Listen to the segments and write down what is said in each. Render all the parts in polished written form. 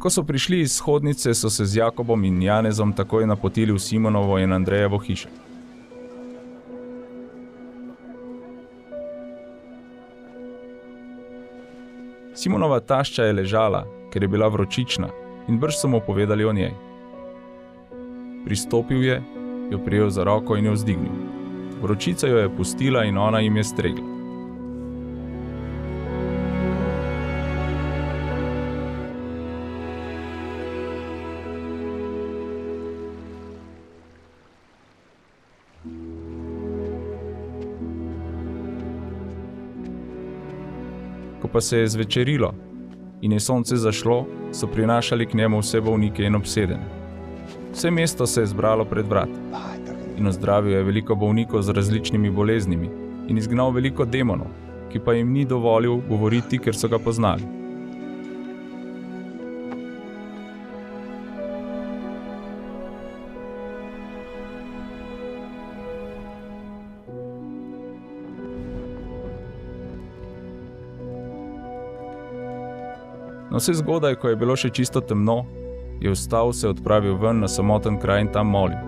Ko so prišli iz shodnice, so se z Jakobom in Janezom takoj napotili v Simonovo in Andrejevo hišo. Simonova tašča je ležala, ker je bila vročična, in brž so mu povedali o njej. Pristopil je, jo prijel za roko in jo vzdignil. Vročica jo je pustila in ona jim je stregla. Ko pa se je zvečerilo in je sonce zašlo, so prinašali k njemu vse bolnike in obsedene. Vse mesto se je zbralo pred vrati in ozdravil je veliko bolnikov z različnimi boleznimi in izgnal veliko demonov, ki pa jim ni dovolil govoriti, ker so ga poznali. No, vse zgodaj, ko je bilo še čisto temno, je vstal, se odpravil ven na samoten kraj in tam molil.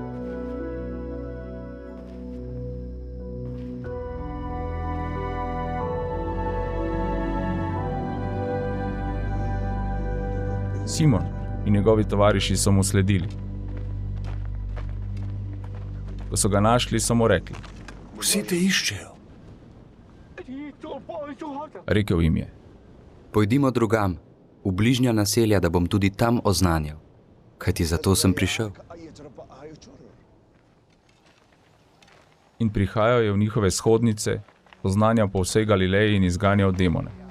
Simon in njegovi tovariši so mu sledili. Ko so ga našli, so mu rekli: Vsi te iščejo. Rekel jim je: Pojdimo drugam, v bližnja naselja, da bom tudi tam oznanjal, kajti zato sem prišel. In prihajal je v njihove shodnice, oznanjal po vsej Galileji in izganjal demone.